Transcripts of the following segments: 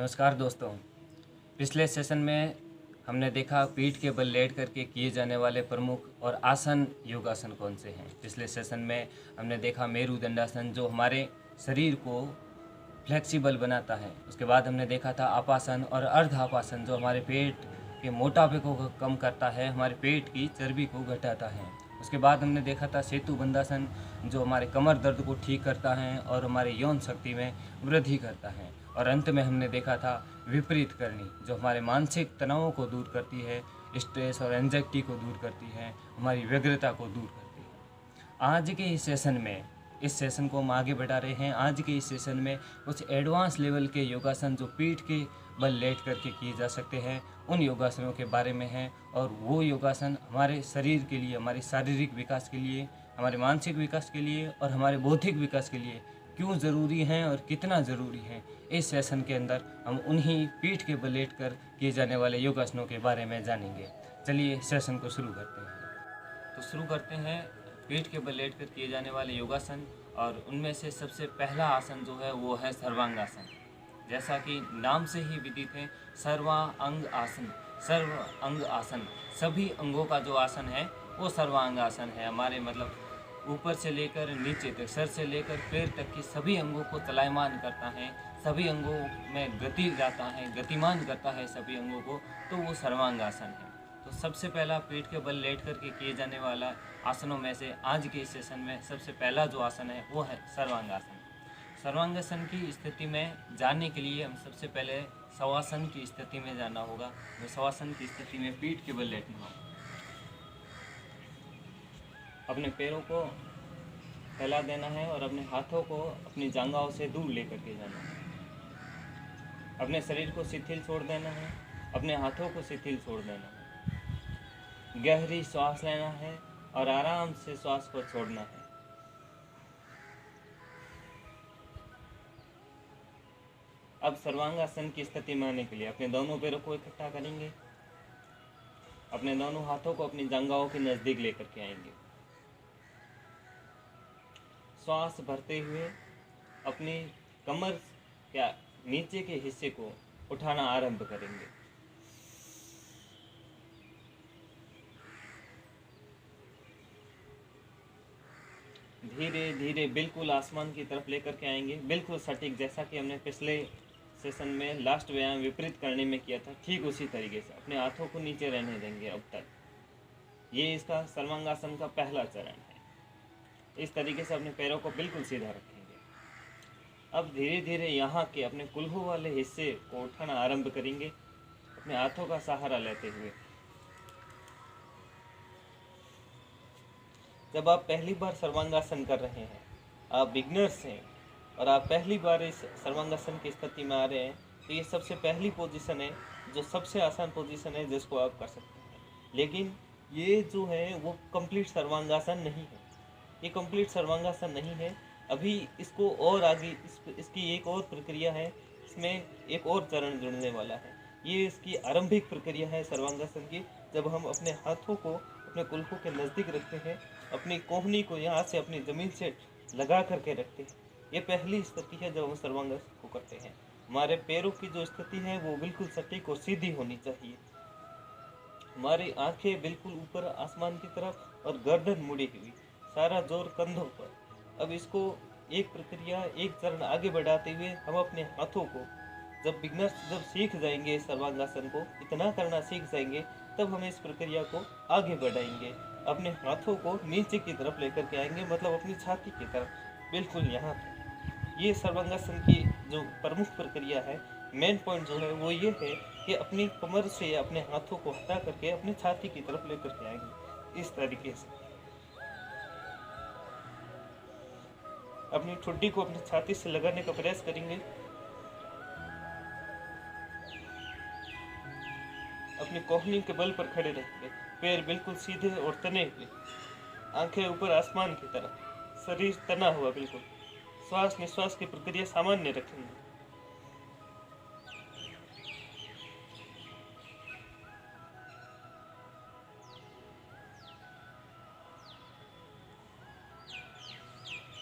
नमस्कार दोस्तों। पिछले सेशन में हमने देखा पीठ के बल लेट करके किए जाने वाले प्रमुख और आसन योगासन कौन से हैं। पिछले सेशन में हमने देखा मेरुदंडासन जो हमारे शरीर को फ्लेक्सिबल बनाता है। उसके बाद हमने देखा था आपासन और अर्ध आपासन जो हमारे पेट के मोटापे को कम करता है, हमारे पेट की चर्बी को घटाता है। उसके बाद हमने देखा था सेतु बंधासन जो हमारे कमर दर्द को ठीक करता है और हमारे यौन शक्ति में वृद्धि करता है। और अंत में हमने देखा था विपरीत करनी जो हमारे मानसिक तनावों को दूर करती है, स्ट्रेस और एंजाइटी को दूर करती है, हमारी व्यग्रता को दूर करती है। आज के इस सेशन में इस सेशन को हम आगे बढ़ा रहे हैं। आज के इस सेशन में कुछ एडवांस लेवल के योगासन जो पीठ के बल लेट करके किए जा सकते हैं उन योगासनों के बारे में है। और वो योगासन हमारे शरीर के लिए, हमारे शारीरिक विकास के लिए, हमारे मानसिक विकास के लिए और हमारे बौद्धिक विकास के लिए क्यों ज़रूरी हैं और कितना ज़रूरी है, इस सेशन के अंदर हम उन्हीं पीठ के बल लेट कर किए जाने वाले योगासनों के बारे में जानेंगे। चलिए सेशन को शुरू करते हैं। तो शुरू करते हैं पीठ के बल लेट कर किए जाने वाले योगासन। और उनमें से सबसे पहला आसन जो है वो है सर्वांगासन। जैसा कि नाम से ही विदित है, सर्वांग आसन, सर्व अंग आसन, सभी अंगों का जो आसन है वो सर्वांग आसन है। हमारे मतलब ऊपर से लेकर नीचे तक, सर से लेकर पैर तक की सभी अंगों को चलायमान करता है, सभी अंगों में गति जाता है, गतिमान करता है सभी अंगों को, तो वो सर्वांग आसन है। तो सबसे पहला पीठ के बल लेट करके किए जाने वाला आसनों में से आज के इस सेशन में सबसे पहला जो आसन है वो है सर्वांगासन। सर्वांगासन की स्थिति में जाने के लिए हम सबसे पहले शवासन की स्थिति में जाना होगा। तो शवासन की स्थिति में पीठ के बल लेटना होगा, अपने पैरों को फैला देना है और अपने हाथों को अपनी जांघाओं से दूर लेकर के जाना है। अपने शरीर को शिथिल छोड़ देना है, अपने हाथों को शिथिल छोड़ देना है। गहरी श्वास लेना है और आराम से श्वास को छोड़ना है। अब सर्वांगासन की स्थिति में आने के लिए अपने दोनों पैरों को इकट्ठा करेंगे, अपने दोनों हाथों को अपनी जांघाओं के नज़दीक लेकर के आएंगे। श्वास भरते हुए अपनी कमर के नीचे के हिस्से को उठाना आरंभ करेंगे। धीरे धीरे बिल्कुल आसमान की तरफ लेकर के आएंगे, बिल्कुल सटीक, जैसा कि हमने पिछले सेशन में लास्ट व्यायाम विपरीत करने में किया था, ठीक उसी तरीके से अपने हाथों को नीचे रहने देंगे। अब तक ये इसका सर्वांगासन का पहला चरण है। इस तरीके से अपने पैरों को बिल्कुल सीधा रखेंगे। अब धीरे धीरे यहाँ के अपने कुल्हू वाले हिस्से को उठाना आरंभ करेंगे, अपने हाथों का सहारा लेते हुए। जब आप पहली बार सर्वांगासन कर रहे हैं, आप बिगनर्स हैं और आप पहली बार इस सर्वांगासन की स्थिति में आ रहे हैं, तो ये सबसे पहली पोजीशन है जो सबसे आसान पोजीशन है जिसको आप कर सकते हैं। लेकिन ये जो है वो कंप्लीट सर्वांगासन नहीं है, ये कंप्लीट सर्वांगासन नहीं है। अभी इसको और आगे इसकी एक और प्रक्रिया है, इसमें एक और चरण जुड़ने वाला है। ये इसकी आरंभिक प्रक्रिया है सर्वांगासन की, जब हम अपने हाथों को अपने कुल्हों के नज़दीक रखते हैं, अपनी कोहनी को यहाँ से अपनी ज़मीन से लगा करके रखते हैं। ये पहली स्थिति है जब हम सर्वांगासन को करते हैं। हमारे पैरों की जो स्थिति है वो बिल्कुल सटीक और सीधी होनी चाहिए। हमारी आंखें बिल्कुल ऊपर आसमान की तरफ और गर्दन मुड़ी हुई, सारा जोर कंधों पर। अब इसको एक प्रक्रिया, एक चरण आगे बढ़ाते हुए हम अपने हाथों को जब सीख जाएंगे, सर्वांगासन को इतना करना सीख जाएंगे, तब हम इस प्रक्रिया को आगे बढ़ाएंगे। अपने हाथों को नीचे की तरफ लेकर के आएंगे, मतलब अपनी छाती की तरफ, बिल्कुल यहाँ तक। ये सर्वांगासन की जो प्रमुख प्रक्रिया है, मेन पॉइंट जो है वो ये है कि अपनी कमर से अपने हाथों को हटा करके अपनी छाती की तरफ लेकर के आएंगे। इस तरीके से अपनी ठुड्डी को अपनी छाती से लगाने का प्रयास करेंगे। अपनी कोहनी के बल पर खड़े रहेंगे, पैर बिल्कुल सीधे और तने हुए, आंखें ऊपर आसमान की तरफ, शरीर तना हुआ बिल्कुल। श्वास निश्वास की प्रक्रिया सामान्य रखेंगे।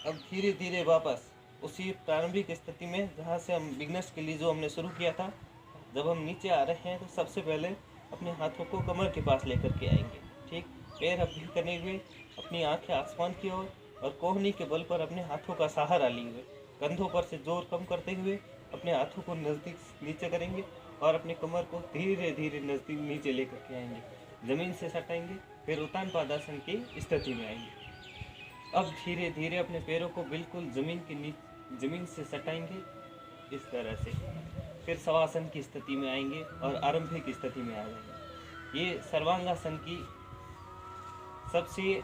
अब धीरे धीरे वापस उसी प्रारंभिक स्थिति में जहाँ से हम बिगनर्स के लिए जो हमने शुरू किया था। जब हम नीचे आ रहे हैं तो सबसे पहले अपने हाथों को कमर के पास लेकर के आएंगे। ठीक, पैर अपनी करने हुए, अपनी आंखें आसमान की ओर और कोहनी के बल पर अपने हाथों का सहारा लिए हुए, कंधों पर से जोर कम करते हुए अपने हाथों को नज़दीक नीचे करेंगे और अपनी कमर को धीरे धीरे नज़दीक नीचे लेकर के आएंगे, ज़मीन से सटाएंगे, फिर उत्तान पादासन की स्थिति में आएंगे। अब धीरे धीरे अपने पैरों को बिल्कुल ज़मीन से सटाएंगे इस तरह से, फिर शवासन की स्थिति में आएंगे और आरंभिक स्थिति में आ जाएंगे। ये सर्वांगासन की सबसे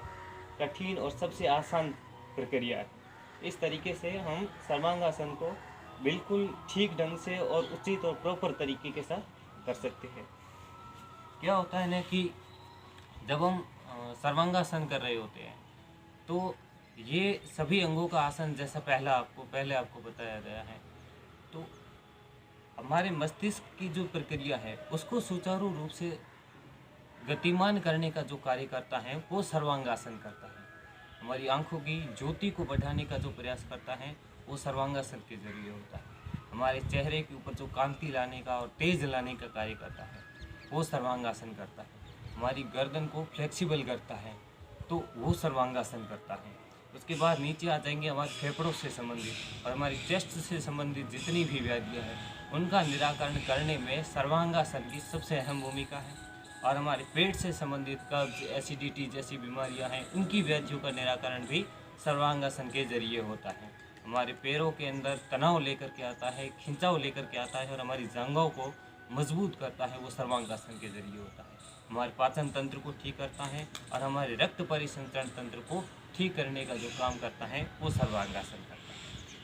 कठिन और सबसे आसान प्रक्रिया है। इस तरीके से हम सर्वांगासन को बिल्कुल ठीक ढंग से और उचित और प्रॉपर तरीके के साथ कर सकते हैं। क्या होता है ना कि जब हम सर्वांगासन कर रहे होते हैं तो ये सभी अंगों का आसन जैसा पहले आपको बताया गया है, तो हमारे मस्तिष्क की जो प्रक्रिया है उसको सुचारू रूप से गतिमान करने का जो कार्य करता है वो सर्वांगासन करता है। हमारी आंखों की ज्योति को बढ़ाने का जो प्रयास करता है वो सर्वांगासन के जरिए होता है। हमारे चेहरे के ऊपर जो कांति लाने का और तेज लाने का कार्य करता है वो सर्वांगासन करता है। हमारी गर्दन को फ्लेक्सिबल करता है तो वो सर्वांगासन करता है। उसके बाद नीचे आ जाएंगे हमारे फेफड़ों से संबंधित और हमारी चेस्ट से संबंधित जितनी भी व्याधियाँ हैं उनका निराकरण करने में सर्वांगासन की सबसे अहम भूमिका है। और हमारे पेट से संबंधित कब्ज, एसिडिटी जैसी बीमारियां हैं उनकी व्याधियों का निराकरण भी सर्वांगासन के जरिए होता है। हमारे पैरों के अंदर तनाव लेकर के आता है, खिंचाव लेकर के आता है और हमारी जांघों को मजबूत करता है, वो सर्वांगासन के जरिए होता है। हमारे पाचन तंत्र को ठीक करता है और हमारे रक्त परिसंचरण तंत्र को ठीक करने का जो काम करता है वो सर्वांगासन करता है।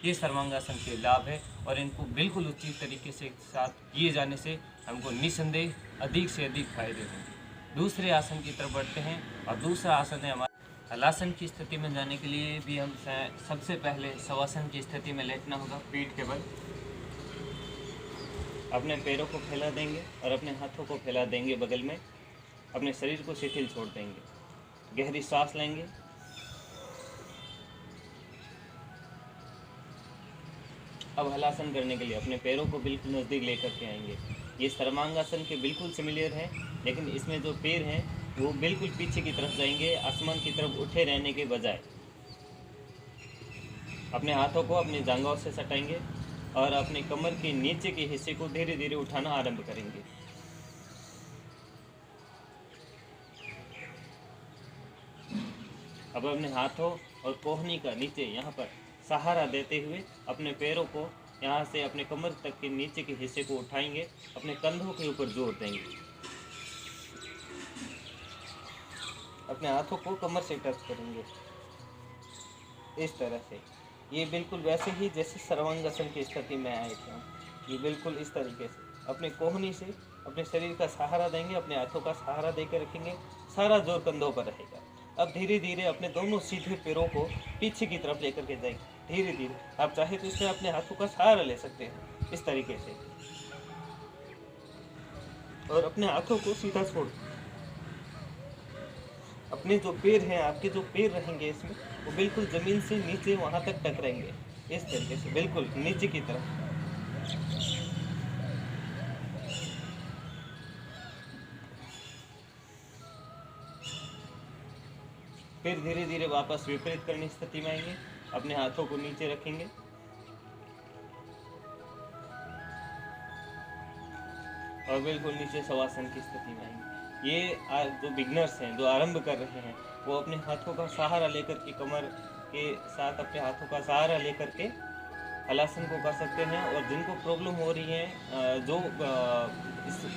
ये सर्वांगासन के लाभ है और इनको बिल्कुल उचित तरीके से साथ किए जाने से हमको निसंदेह अधिक से अधिक फायदे होंगे। दूसरे आसन की तरफ बढ़ते हैं और दूसरा आसन है हमारा हलासन की स्थिति में जाने के लिए भी हम सबसे पहले शवासन की स्थिति में लेटना होगा। पीठ के बल अपने पैरों को फैला देंगे और अपने हाथों को फैला देंगे बगल में, अपने शरीर को शिथिल छोड़ देंगे। गहरी सांस लेंगे, अब हलासन करने के लिए अपने पैरों को बिल्कुल नज़दीक लेकर के आएंगे। ये सर्वांगासन के बिल्कुल सिमिलर है, लेकिन इसमें जो पैर हैं वो बिल्कुल पीछे की तरफ जाएंगे, आसमान की तरफ उठे रहने के बजाय। अपने हाथों को अपनी जांघों से सटाएंगे और अपने कमर के नीचे के हिस्से को धीरे धीरे उठाना आरंभ करेंगे। अब अपने हाथों और कोहनी का नीचे यहाँ पर सहारा देते हुए अपने पैरों को यहाँ से अपने कमर तक के नीचे के हिस्से को उठाएंगे, अपने कंधों के ऊपर जोर देंगे। अपने हाथों को कमर से टच करेंगे इस तरह से। ये बिल्कुल वैसे ही जैसे सर्वांगासन की स्थिति में आए थे हम। ये बिल्कुल इस तरीके से अपने कोहनी से अपने शरीर का सहारा देंगे, अपने हाथों का सहारा देकर रखेंगे, सारा जोर कंधों पर रहेगा। अब धीरे धीरे अपने दोनों सीधे पैरों को पीछे की तरफ लेकर के जाएंगे। धीरे धीरे आप चाहे तो इसमें अपने हाथों का सहारा ले सकते हैं इस तरीके से, और अपने हाथों को सीधा छोड़। अपने जो पैर हैं, आपके जो पैर रहेंगे इसमें, वो बिल्कुल ज़मीन से नीचे वहाँ तक टकराएंगे इस तरीके से, बिल्कुल नीचे की तरफ। फिर धीरे धीरे वापस विपरीत करनी स्थिति में आएंगे। अपने हाथों को नीचे रखेंगे और बिल्कुल नीचे शवासन की स्थिति में आएंगे। ये जो बिगनर्स हैं, जो आरंभ कर रहे हैं, वो अपने हाथों का सहारा लेकर के, कमर के साथ अपने हाथों का सहारा लेकर के हलासन को कर सकते हैं। और जिनको प्रॉब्लम हो रही है, जो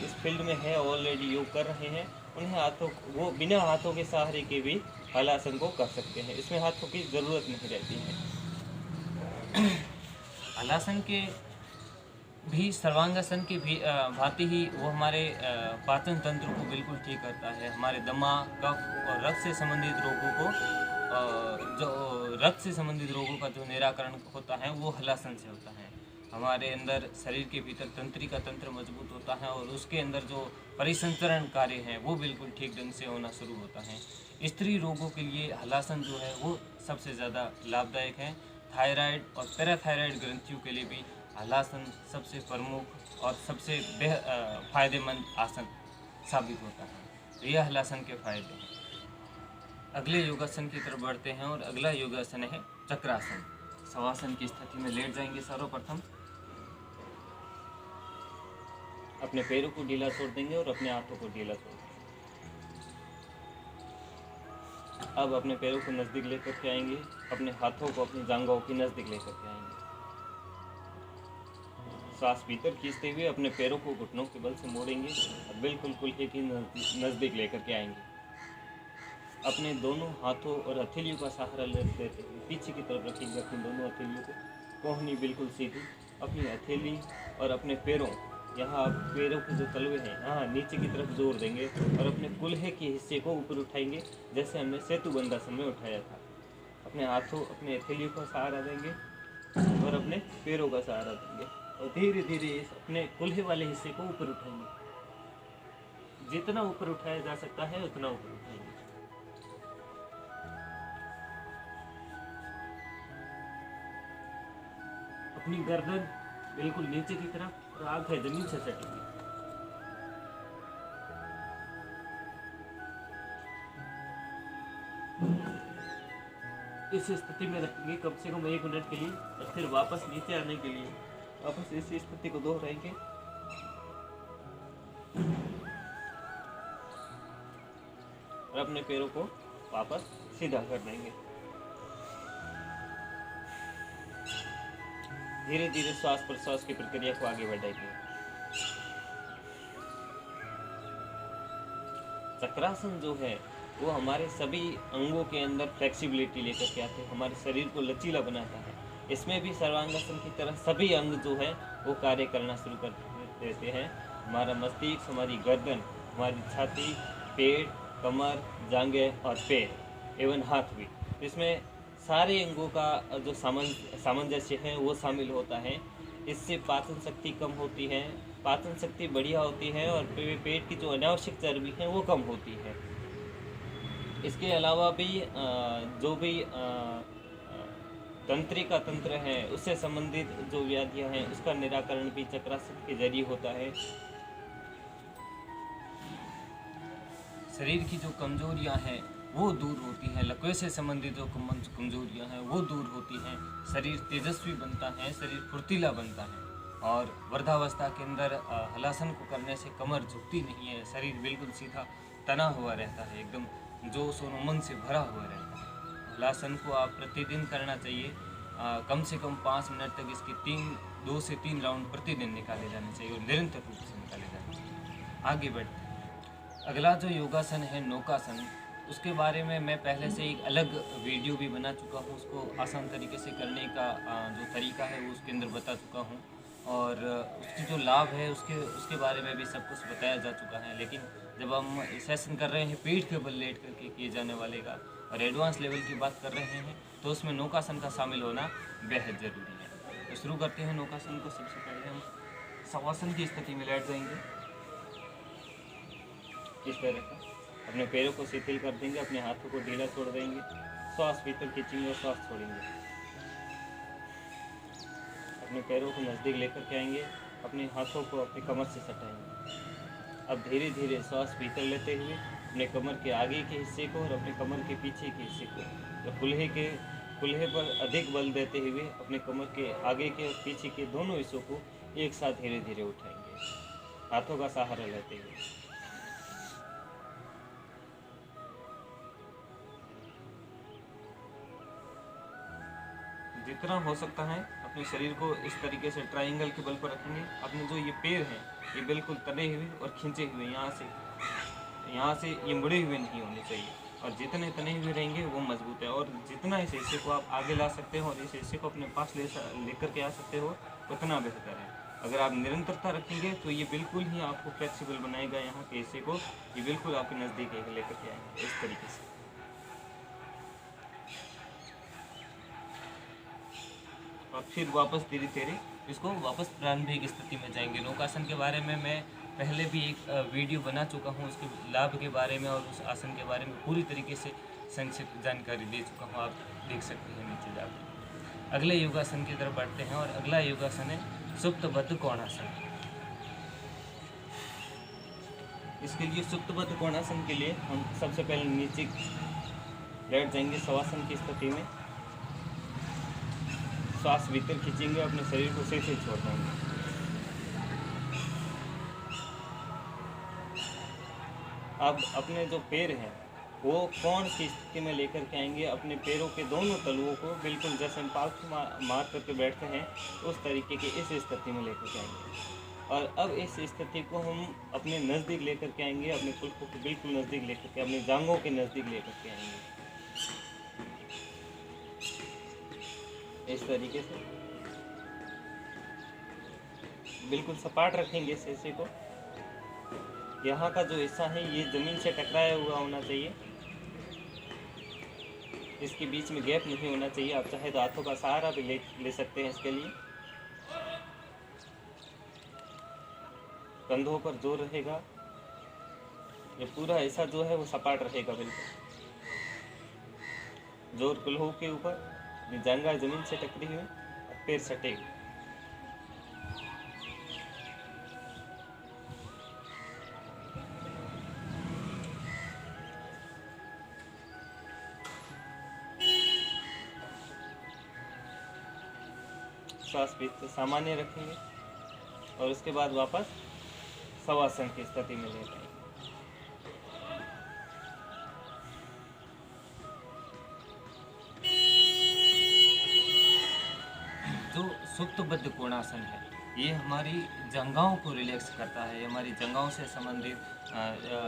इस फील्ड में है, ऑलरेडी योग कर रहे हैं, उन्हें वो बिना हाथों के सहारे के भी हलासन को कर सकते हैं। इसमें हाथों की ज़रूरत नहीं रहती है। हलासन के भी सर्वांगासन की भी भांति ही वो हमारे पाचन तंत्र को बिल्कुल ठीक करता है। हमारे दमा, कफ और रक्त से संबंधित रोगों को का जो निराकरण होता है वो हलासन से होता है। हमारे अंदर शरीर के भीतर तंत्रिका तंत्र मजबूत होता है और उसके अंदर जो परिसंचरण कार्य है वो बिल्कुल ठीक ढंग से होना शुरू होता है। स्त्री रोगों के लिए हलासन जो है वो सबसे ज़्यादा लाभदायक है। थायराइड और पैराथायराइड ग्रंथियों के लिए भी हलासन सबसे प्रमुख और सबसे फायदेमंद आसन साबित होता है। तो यह हलासन के फायदे हैं। अगले योगासन की तरफ बढ़ते हैं और अगला योगासन है चक्रासन। शवासन की स्थिति में लेट जाएंगे सर्वप्रथम। अपने पैरों को ढीला छोड़ देंगे और अपने हाथों को ढीला छोड़ देंगे। अब अपने पैरों को नज़दीक लेकर के आएंगे, अपने हाथों को अपनी जांघों की नज़दीक लेकर के आएंगे। सांस भीतर खींचते हुए अपने पैरों को घुटनों के बल से मोड़ेंगे और बिल्कुल कुल्हे की नज़दीक लेकर के आएंगे। अपने दोनों हाथों और हथेलियों का सहारा लेते हुए पीछे की तरफ रखेंगे अपनी दोनों हथेलियों को, कोहनी बिल्कुल सीधी। अपनी हथेली और अपने पैरों, यहाँ पैरों के जो तलवे हैं यहाँ नीचे की तरफ जोर देंगे और अपने कुल्हे के हिस्से को ऊपर उठाएंगे, जैसे हमने सेतु बंधासन में उठाया था। अपने हाथों, अपने हथेलियों का सहारा देंगे और अपने पैरों का सहारा देंगे और धीरे धीरे अपने कुल्हे वाले हिस्से को ऊपर उठाएंगे। जितना ऊपर उठाया जा सकता है उतना ऊपर उठाएंगे। अपनी गर्दन बिल्कुल नीचे की तरफ और आंखें जमीन से सटेंगी। इस स्थिति में रखेंगे कम से कम 1 मिनट के लिए और फिर वापस नीचे आने के लिए वापस इसी स्थिति को दोहराएंगे। और अपने पैरों को वापस सीधा कर देंगे। धीरे धीरे श्वास प्रश्वास की प्रक्रिया को आगे बढ़ाएंगे। चक्रासन जो है वो हमारे सभी अंगों के अंदर फ्लेक्सिबिलिटी लेकर के आते हैं, हमारे शरीर को लचीला बनाता है। इसमें भी सर्वांगासन की तरह सभी अंग जो है वो कार्य करना शुरू कर देते हैं। हमारा मस्तिष्क, हमारी गर्दन, हमारी छाती, पेट, कमर, जांघें और पैर एवं हाथ भी, इसमें सारे अंगों का जो सामंजस्य है वो शामिल होता है। इससे पाचन शक्ति कम होती है, पाचन शक्ति बढ़िया होती है और पेट की जो अनावश्यक चर्बी है वो कम होती है। इसके अलावा भी जो भी तंत्रिका तंत्र है उससे संबंधित जो व्याधियां हैं उसका निराकरण भी चक्रासन के जरिए होता है। शरीर की जो कमजोरियां हैं वो दूर होती हैं, लकवे से संबंधित जो कमजोरियां हैं वो दूर होती हैं। शरीर तेजस्वी बनता है, शरीर फुर्तीला बनता है और वृद्धावस्था के अंदर हलासन को करने से कमर झुकती नहीं है, शरीर बिल्कुल सीधा तना हुआ रहता है, एकदम जोश और उमंग से भरा हुआ रहता है। हलासन को आप प्रतिदिन करना चाहिए। कम से कम 5 मिनट तक इसके 2 से 3 राउंड प्रतिदिन निकाले जाने चाहिए और निरंतर रूप से निकाले जाने चाहिए। आगे बढ़ते हैं। अगला जो योगासन है नौकासन, उसके बारे में मैं पहले से एक अलग वीडियो भी बना चुका हूँ। उसको आसान तरीके से करने का जो तरीका है वो उसके अंदर बता चुका हूँ और उसकी जो लाभ है उसके बारे में भी सब कुछ बताया जा चुका है। लेकिन जब हम सेशन कर रहे हैं पीठ के बल लेट करके किए जाने वाले का और एडवांस लेवल की बात कर रहे हैं तो उसमें नौकासन का शामिल होना बेहद ज़रूरी है। तो शुरू करते हैं नौकासन को। सबसे पहले हम शवासन की स्थिति में लेट जाएंगे। इस तरह का अपने पैरों को शिथिल कर देंगे, अपने हाथों को ढीला छोड़ देंगे, श्वास भीतर खींचेंगे और श्वास छोड़ेंगे। अपने पैरों को नज़दीक लेकर के आएंगे, अपने हाथों को अपनी कमर से सटाएंगे। अब धीरे धीरे श्वास भीतर लेते हुए अपने कमर के आगे के हिस्से को और अपने कमर के पीछे के हिस्से को या कुल्हे पर अधिक बल देते हुए अपने कमर के आगे के और पीछे के दोनों हिस्सों को एक साथ धीरे धीरे उठाएंगे, हाथों का सहारा लेते हुए। जितना हो सकता है अपने शरीर को इस तरीके से ट्रायंगल के बल पर रखेंगे। अपने जो ये पैर हैं ये बिल्कुल तने हुए और खींचे हुए, यहाँ से ये मुड़े हुए नहीं होने चाहिए और जितने तने हुए रहेंगे वो मजबूत है। और जितना इस हिस्से को आप आगे ला सकते हो और इस हिस्से को अपने पास लेकर के आ सकते हो उतना बेहतर है। अगर आप निरंतरता रखेंगे तो ये बिल्कुल ही आपको फ्लेक्सिबल बनाएगा। यहाँ के हिस्से को ये बिल्कुल आपके नज़दीक लेकर के आएंगे इस तरीके से। और फिर वापस धीरे धीरे इसको वापस प्रारंभिक स्थिति में जाएंगे। नौकासन के बारे में मैं पहले भी एक वीडियो बना चुका हूँ, उसके लाभ के बारे में और उस आसन के बारे में पूरी तरीके से संक्षिप्त जानकारी दे चुका हूँ, आप देख सकते हैं नीचे जाकर। अगले योगासन की तरफ बढ़ते हैं और अगला योगासन है सुप्तबद्ध कोणासन। इसके लिए सुप्तबद्ध कोणासन के लिए हम सबसे पहले नीचे बैठ जाएंगे शवासन की स्थिति में। श्वास भीतर खींचेंगे, अपने शरीर को से छोड़ देंगे। अब अपने जो पैर हैं वो कोण की स्थिति में लेकर के आएंगे। अपने पैरों के दोनों तलुओं को बिल्कुल जैसे हम पालथी मार करके बैठते हैं उस तरीके की इस स्थिति में लेकर के आएंगे। और अब इस स्थिति को हम अपने नज़दीक लेकर के आएंगे, अपने पुलकों के बिल्कुल नज़दीक लेकर के, अपनी जांघों के नज़दीक लेकर के आएंगे। इस तरीके से बिल्कुल सपाट रखेंगे शीशे को। यहाँ का जो हिस्सा है ये ज़मीन से टकराया हुआ होना चाहिए, इसके बीच में गैप नहीं होना चाहिए। आप चाहे तो हाथों का सहारा भी ले सकते हैं इसके लिए। कंधों पर जोर रहेगा, ये पूरा हिस्सा जो है वो सपाट रहेगा बिल्कुल। जोर कुल्हों के ऊपर, जांघा जमीन से टकरी हुई, पैर सटे। श्वास भी सामान्य रखेंगे और उसके बाद वापस शवासन की स्थिति में ले जाएंगे। जो सुप्तबद्ध कोणासन है ये हमारी जंघाओं को रिलैक्स करता है, हमारी जंघाओं से संबंधित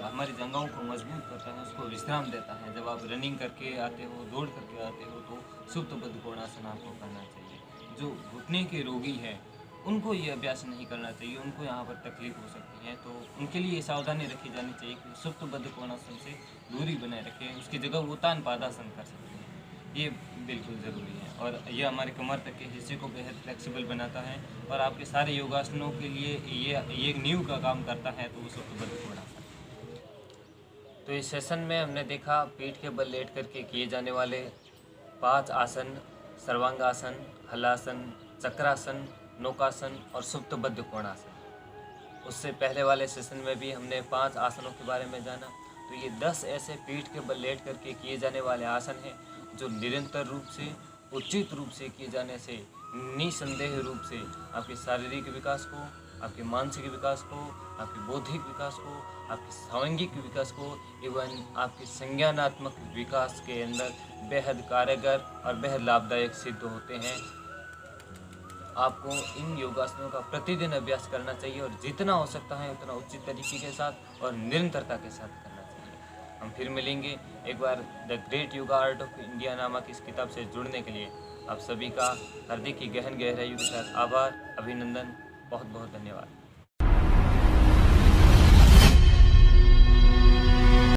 हमारी जंघाओं को मजबूत करता है, उसको विश्राम देता है। जब आप रनिंग करके आते हो, दौड़ करके आते हो तो सुप्तबद्ध कोणासन आपको करना चाहिए। जो घुटने के रोगी हैं उनको ये अभ्यास नहीं करना चाहिए, उनको यहाँ पर तकलीफ हो सकती है, तो उनके लिए सावधानी रखी जानी चाहिए कि सुप्तबद्ध कोणासन से दूरी बनाए रखें। उसकी जगह वो तान पादासन कर सकते हैं, ये बिल्कुल ज़रूरी है। और यह हमारे कमर तक के हिस्से को बेहद फ्लेक्सिबल बनाता है और आपके सारे योगासनों के लिए ये एक नींव का काम करता है, तो वो सुप्तबद्ध कोणासन। तो इस सेशन में हमने देखा पीठ के बल लेट करके किए जाने वाले 5 आसन, सर्वांगासन, हलासन, चक्रासन, नौकासन और सुप्तबद्ध कोणासन। उससे पहले वाले सेशन में भी हमने 5 आसनों के बारे में जाना। तो ये 10 ऐसे पीठ के बल लेट करके किए जाने वाले आसन हैं जो निरंतर रूप से, उचित रूप से किए जाने से निसंदेह रूप से आपके शारीरिक विकास को, आपके मानसिक विकास को, आपके बौद्धिक विकास को, आपके सांगिक विकास को एवं आपके संज्ञानात्मक विकास के अंदर बेहद कारगर और बेहद लाभदायक सिद्ध होते हैं। आपको इन योगासनों का प्रतिदिन अभ्यास करना चाहिए और जितना हो सकता है उतना उचित तरीके के साथ और निरंतरता के साथ करना चाहिए। हम फिर मिलेंगे एक बार। The great yoga art of India नामक इस किताब से जुड़ने के लिए आप सभी का हृदय की गहन गहराइयों के साथ आभार, अभिनंदन, बहुत बहुत धन्यवाद।